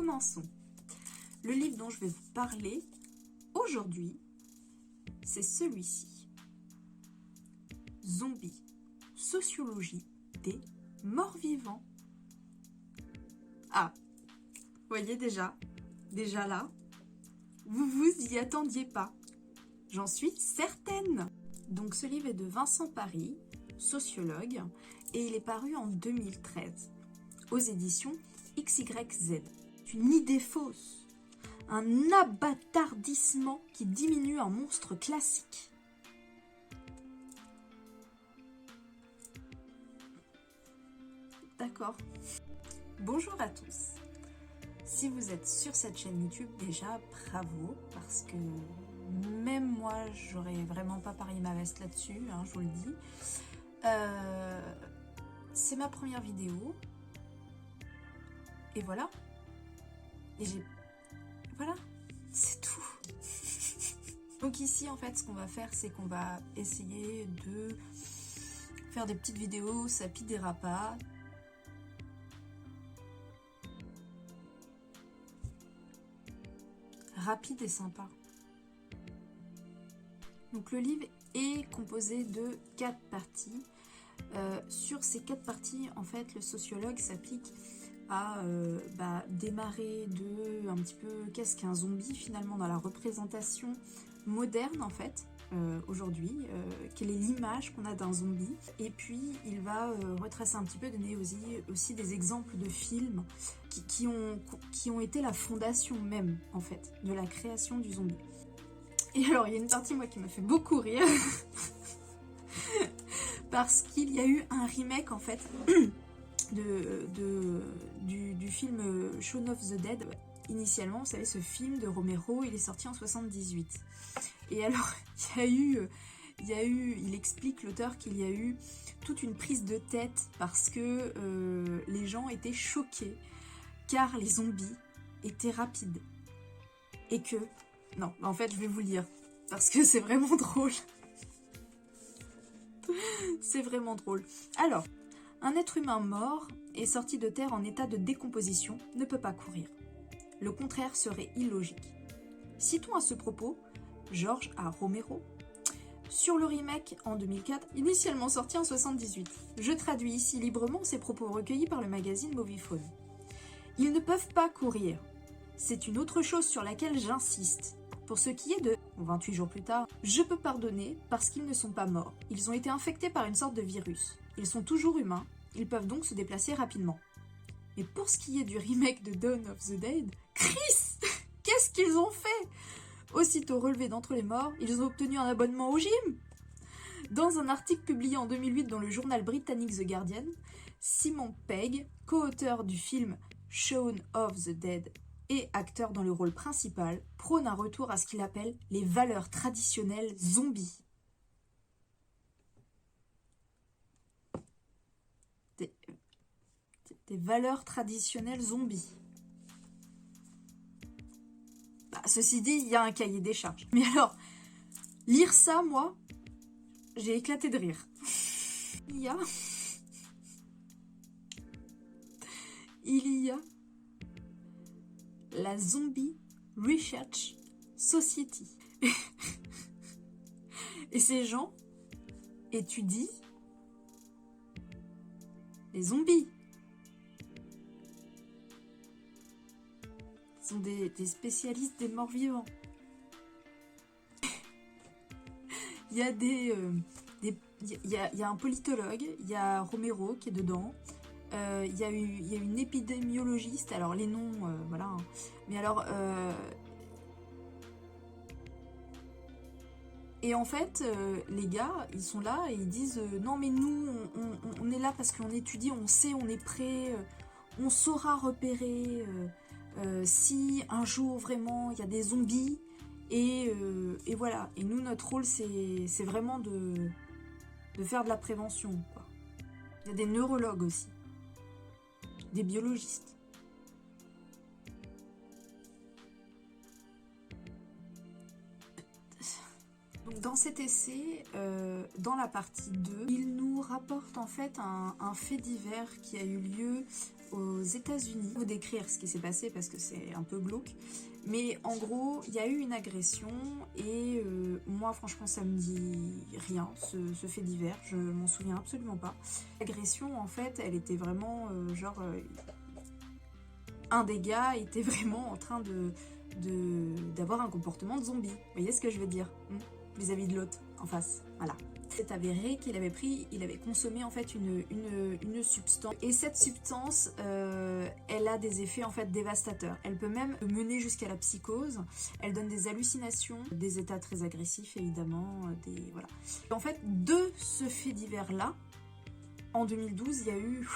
commençons. Le livre dont je vais vous parler aujourd'hui, c'est celui-ci. Zombies, sociologie des morts-vivants. Ah, vous voyez déjà là, vous vous y attendiez pas. J'en suis certaine. Donc ce livre est de Vincent Paris, sociologue, et il est paru en 2013 aux éditions XYZ. Une idée fausse, un abâtardissement qui diminue un monstre classique. D'accord. Bonjour à tous. Si vous êtes sur cette chaîne YouTube, déjà bravo, parce que même moi, j'aurais vraiment pas parié ma veste là-dessus, hein, je vous le dis. C'est ma première vidéo. Et voilà. Et voilà, c'est tout. Donc ici, en fait, ce qu'on va faire, c'est qu'on va essayer de faire des petites vidéos, ça pidera pas. Rapide et sympa. Donc le livre est composé de 4 parties. Sur ces 4 parties, en fait, le sociologue s'applique à démarrer de un petit peu qu'est-ce qu'un zombie finalement dans la représentation moderne en fait aujourd'hui, quelle est l'image qu'on a d'un zombie, et puis il va retracer un petit peu, donner aussi des exemples de films qui ont été la fondation même en fait de la création du zombie. Et alors il y a une partie moi qui m'a fait beaucoup rire parce qu'il y a eu un remake en fait du film Shaun of the Dead. Initialement, vous savez, ce film de Romero, il est sorti en 78. Et alors, il explique, l'auteur, qu'il y a eu toute une prise de tête parce que les gens étaient choqués car les zombies étaient rapides. Et que... Non, en fait, je vais vous le lire parce que c'est vraiment drôle. C'est vraiment drôle. Alors... Un être humain mort et sorti de terre en état de décomposition ne peut pas courir. Le contraire serait illogique. Citons à ce propos George A. Romero sur le remake en 2004, initialement sorti en 78. Je traduis ici librement ces propos recueillis par le magazine Moviefone. Ils ne peuvent pas courir. C'est une autre chose sur laquelle j'insiste. Pour ce qui est de 28 jours plus tard, je peux pardonner parce qu'ils ne sont pas morts. Ils ont été infectés par une sorte de virus. Ils sont toujours humains, ils peuvent donc se déplacer rapidement. Mais pour ce qui est du remake de Dawn of the Dead, Chris, qu'est-ce qu'ils ont fait? Aussitôt relevés d'entre les morts, ils ont obtenu un abonnement au gym. Dans un article publié en 2008 dans le journal britannique The Guardian, Simon Pegg, co-auteur du film Shaun of the Dead et acteur dans le rôle principal, prône un retour à ce qu'il appelle les valeurs traditionnelles zombies. Des valeurs traditionnelles zombies. Bah, ceci dit, il y a un cahier des charges. Mais alors, lire ça, moi, j'ai éclaté de rire. Il y a la Zombie Research Society. Et ces gens étudient les zombies. Ils sont des spécialistes des morts-vivants. Il y a il y a un politologue, il y a Romero qui est dedans. Il y a une épidémiologiste, alors les noms, voilà. Hein. Mais alors... Et en fait, les gars, ils sont là et ils disent non mais nous, on est là parce qu'on étudie, on sait, on est prêt, on saura repérer si un jour vraiment il y a des zombies et voilà. Et nous, notre rôle, c'est vraiment de faire de la prévention, quoi. Il y a des neurologues aussi, des biologistes. Donc dans cet essai, dans la partie 2, il nous rapporte en fait un fait divers qui a eu lieu aux États-Unis. Vous décrire ce qui s'est passé parce que c'est un peu glauque, mais en gros, il y a eu une agression et moi franchement ça me dit rien, ce fait divers, je m'en souviens absolument pas. L'agression en fait, elle était vraiment un des gars était vraiment en train d'avoir un comportement de zombie. Vous voyez ce que je veux dire vis-à-vis de l'autre en face, voilà. C'est avéré qu'il avait consommé en fait une substance. Et cette substance, elle a des effets en fait dévastateurs. Elle peut même mener jusqu'à la psychose. Elle donne des hallucinations, des états très agressifs évidemment. Voilà. Et en fait, de ce fait divers-là, en 2012, il y a eu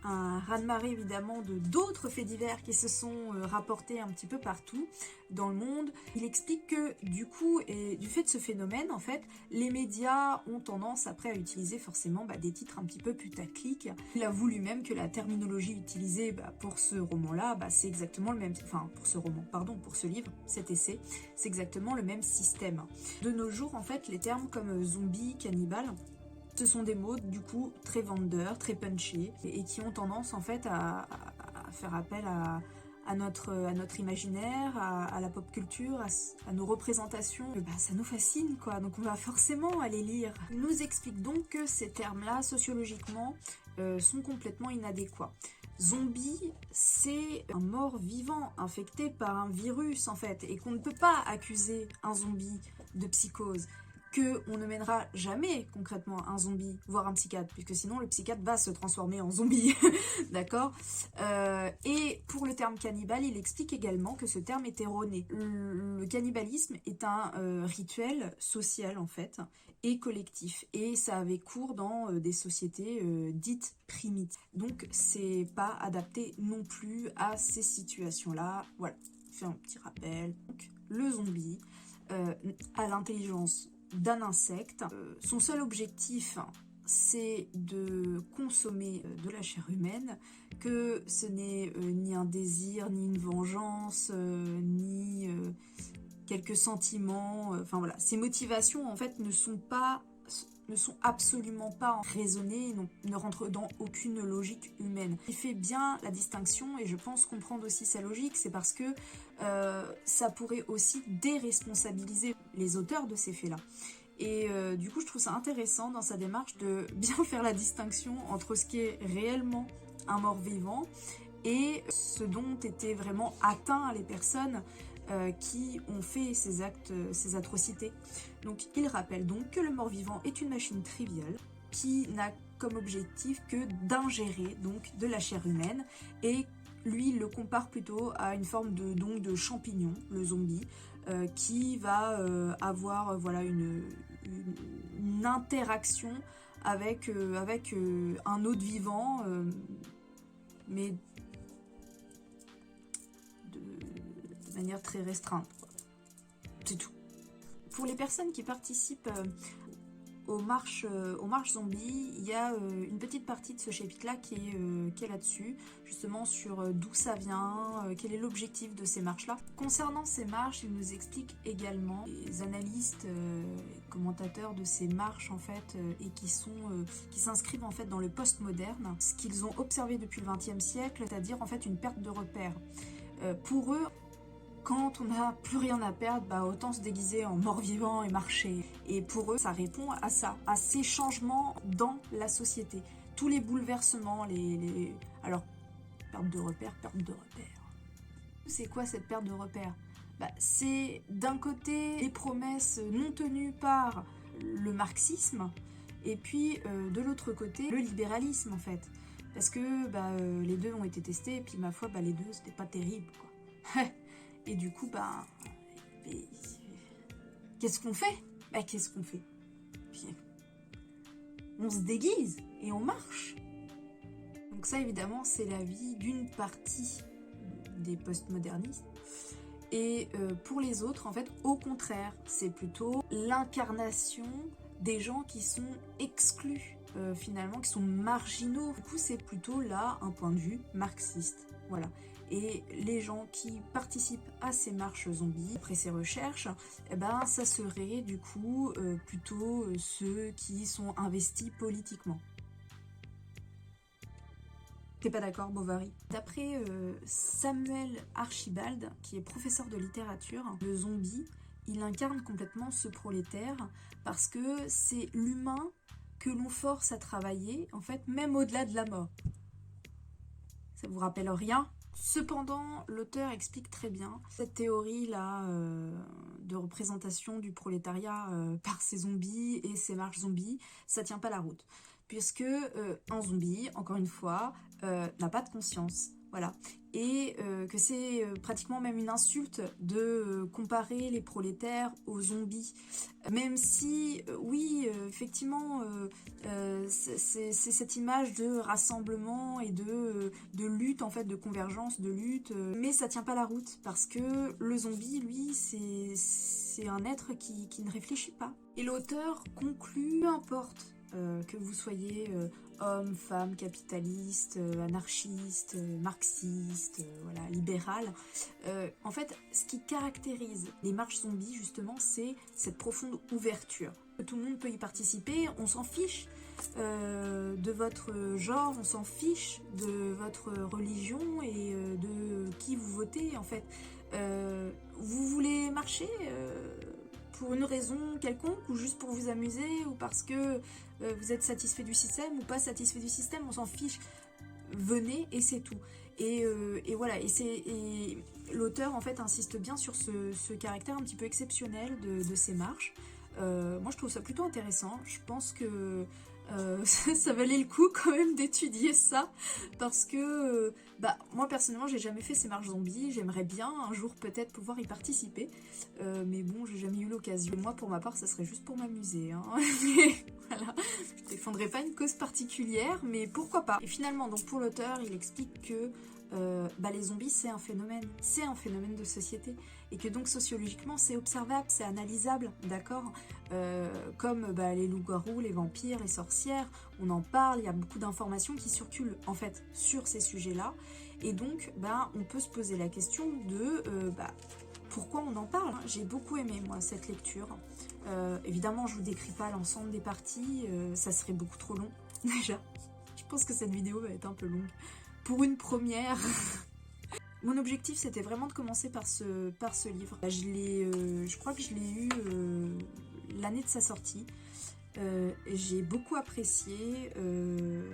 un raz-de-marée évidemment de d'autres faits divers qui se sont rapportés un petit peu partout dans le monde. Il explique que du coup, et du fait de ce phénomène, en fait, les médias ont tendance après à utiliser forcément des titres un petit peu putaclic. Il avoue lui-même que la terminologie utilisée pour ce roman-là, c'est exactement le même, enfin pour ce roman, pardon, pour ce livre, cet essai, c'est exactement le même système. De nos jours, en fait, les termes comme zombie, cannibale, ce sont des mots du coup très vendeurs, très punchés et qui ont tendance en fait à faire appel à notre imaginaire, à la pop culture, à nos représentations. Ça nous fascine quoi, donc on va forcément aller lire. Il nous explique donc que ces termes-là, sociologiquement, sont complètement inadéquats. Zombie, c'est un mort vivant infecté par un virus en fait, et qu'on ne peut pas accuser un zombie de psychose. Qu'on ne mènera jamais concrètement un zombie, voire un psychiatre, puisque sinon le psychiatre va se transformer en zombie, d'accord. Et pour le terme cannibale, il explique également que ce terme est erroné. Le cannibalisme est un rituel social en fait, et collectif, et ça avait cours dans des sociétés dites primitives. Donc c'est pas adapté non plus à ces situations-là. Voilà, je fais un petit rappel. Donc, le zombie a l'intelligence d'un insecte. Son seul objectif, c'est de consommer de la chair humaine, que ce n'est ni un désir, ni une vengeance, ni quelques sentiments. Enfin voilà, ses motivations en fait ne sont absolument pas raisonnées, ne rentrent dans aucune logique humaine. Il fait bien la distinction, et je pense comprendre aussi sa logique, c'est parce que ça pourrait aussi déresponsabiliser les auteurs de ces faits-là. Et du coup, je trouve ça intéressant dans sa démarche de bien faire la distinction entre ce qui est réellement un mort-vivant et ce dont étaient vraiment atteints les personnes qui ont fait ces actes, ces atrocités. Donc il rappelle donc que le mort-vivant est une machine triviale qui n'a comme objectif que d'ingérer donc de la chair humaine, et lui il le compare plutôt à une forme de champignon, le zombie, qui va avoir voilà une interaction avec un autre vivant, mais de manière très restreinte, quoi. C'est tout. Pour les personnes qui participent aux marches zombies, il y a une petite partie de ce chapitre-là qui est là-dessus, justement sur d'où ça vient, quel est l'objectif de ces marches-là. Concernant ces marches, il nous explique également les analystes et commentateurs de ces marches en fait, et qui s'inscrivent en fait dans le post-moderne, ce qu'ils ont observé depuis le XXe siècle, c'est-à-dire en fait une perte de repères. Pour eux, quand on n'a plus rien à perdre, autant se déguiser en mort-vivant et marcher. Et pour eux, ça répond à ça, à ces changements dans la société. Tous les bouleversements, Alors, perte de repères. C'est quoi cette perte de repères ? C'est d'un côté les promesses non tenues par le marxisme, et puis de l'autre côté, le libéralisme en fait. Parce que les deux ont été testés, et puis ma foi, les deux, c'était pas terrible, quoi. Et du coup, qu'est-ce qu'on fait ? Puis, on se déguise et on marche. Donc ça, évidemment, c'est l'avis d'une partie des postmodernistes. Et pour les autres, en fait, au contraire, c'est plutôt l'incarnation des gens qui sont exclus, finalement, qui sont marginaux. Du coup, c'est plutôt là un point de vue marxiste. Voilà. Et les gens qui participent à ces marches zombies, après ces recherches, eh ben, ça serait du coup plutôt ceux qui sont investis politiquement. T'es pas d'accord, Bovary? D'après Samuel Archibald, qui est professeur de littérature, le zombie, il incarne complètement ce prolétaire parce que c'est l'humain que l'on force à travailler, en fait, même au-delà de la mort. Ça vous rappelle rien? Cependant, l'auteur explique très bien cette théorie-là de représentation du prolétariat par ces zombies et ces marches zombies, ça tient pas la route. Puisque un zombie, encore une fois, n'a pas de conscience. Voilà. Et que c'est pratiquement même une insulte de comparer les prolétaires aux zombies. Même si, oui, effectivement, c'est cette image de rassemblement et de lutte, en fait, de convergence, de lutte. Mais ça tient pas la route, parce que le zombie, lui, c'est un être qui ne réfléchit pas. Et l'auteur conclut, peu importe que vous soyez homme, femme, capitaliste, anarchiste, marxiste, voilà, libéral. En fait, ce qui caractérise les marches zombies, justement, c'est cette profonde ouverture. Tout le monde peut y participer, on s'en fiche de votre genre, on s'en fiche de votre religion et de qui vous votez, en fait. Vous voulez marcher pour une raison quelconque ou juste pour vous amuser ou parce que vous êtes satisfait du système ou pas satisfait du système, on s'en fiche. Venez et c'est tout. Et voilà, et l'auteur en fait insiste bien sur ce caractère un petit peu exceptionnel de ces marches. Moi je trouve ça plutôt intéressant, je pense que ça valait le coup quand même d'étudier ça parce que moi personnellement j'ai jamais fait ces marches zombies, j'aimerais bien un jour peut-être pouvoir y participer mais bon j'ai jamais eu l'occasion. Moi pour ma part ça serait juste pour m'amuser hein. Mais voilà, je défendrai pas une cause particulière mais pourquoi pas. Et finalement donc pour l'auteur il explique que les zombies c'est un phénomène de société et que donc sociologiquement c'est observable, c'est analysable, d'accord, comme les loups-garous, les vampires, les sorcières, on en parle, il y a beaucoup d'informations qui circulent en fait sur ces sujets-là et donc on peut se poser la question de pourquoi on en parle. J'ai beaucoup aimé moi cette lecture, évidemment je vous décris pas l'ensemble des parties, ça serait beaucoup trop long déjà, je pense que cette vidéo va être un peu longue. Pour une première, mon objectif c'était vraiment de commencer par ce livre. Je crois que je l'ai eu l'année de sa sortie. J'ai beaucoup apprécié,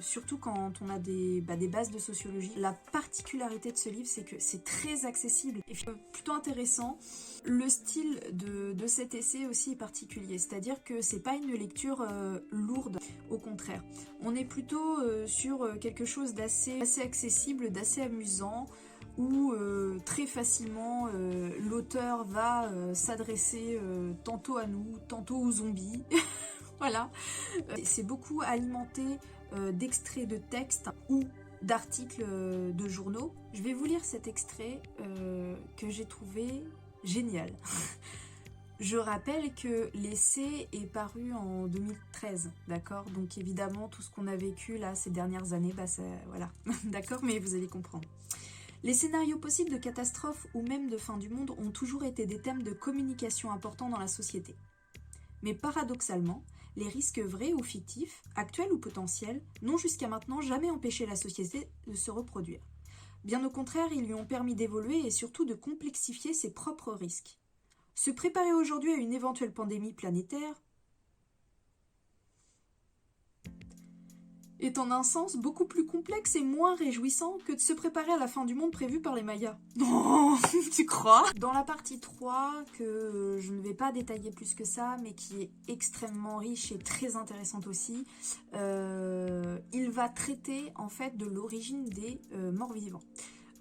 surtout quand on a des bases de sociologie. La particularité de ce livre, c'est que c'est très accessible et plutôt intéressant. Le style de cet essai aussi est particulier, c'est-à-dire que c'est pas une lecture lourde, au contraire. On est plutôt sur quelque chose d'assez accessible, d'assez amusant, où très facilement l'auteur va s'adresser tantôt à nous, tantôt aux zombies. Voilà, c'est beaucoup alimenté d'extraits de textes ou d'articles de journaux. Je vais vous lire cet extrait que j'ai trouvé génial. Je rappelle que l'essai est paru en 2013, d'accord? Donc évidemment, tout ce qu'on a vécu là ces dernières années, voilà, d'accord? Mais vous allez comprendre. Les scénarios possibles de catastrophes ou même de fin du monde ont toujours été des thèmes de communication importants dans la société. Mais paradoxalement, les risques vrais ou fictifs, actuels ou potentiels, n'ont jusqu'à maintenant jamais empêché la société de se reproduire. Bien au contraire, ils lui ont permis d'évoluer et surtout de complexifier ses propres risques. Se préparer aujourd'hui à une éventuelle pandémie planétaire est en un sens beaucoup plus complexe et moins réjouissant que de se préparer à la fin du monde prévue par les Mayas. Non, tu crois? Dans la partie 3, que je ne vais pas détailler plus que ça, mais qui est extrêmement riche et très intéressante aussi, il va traiter en fait de l'origine des morts-vivants.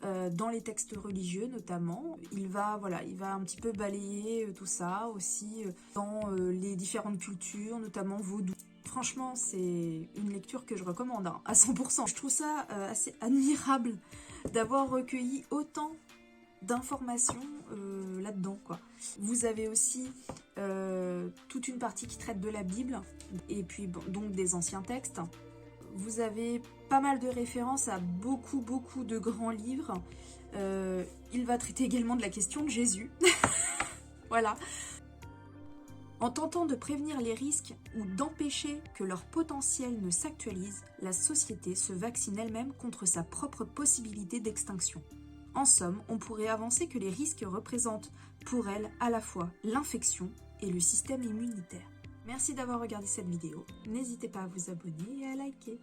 Dans les textes religieux notamment, il va un petit peu balayer tout ça aussi dans les différentes cultures, notamment vaudou. Franchement, c'est une lecture que je recommande à 100%. Je trouve ça assez admirable d'avoir recueilli autant d'informations là-dedans, quoi. Vous avez aussi toute une partie qui traite de la Bible et puis donc des anciens textes. vous avez pas mal de références à beaucoup de grands livres. Il va traiter également de la question de Jésus. Voilà. En tentant de prévenir les risques ou d'empêcher que leur potentiel ne s'actualise, la société se vaccine elle-même contre sa propre possibilité d'extinction. En somme, on pourrait avancer que les risques représentent pour elle à la fois l'infection et le système immunitaire. Merci d'avoir regardé cette vidéo. N'hésitez pas à vous abonner et à liker.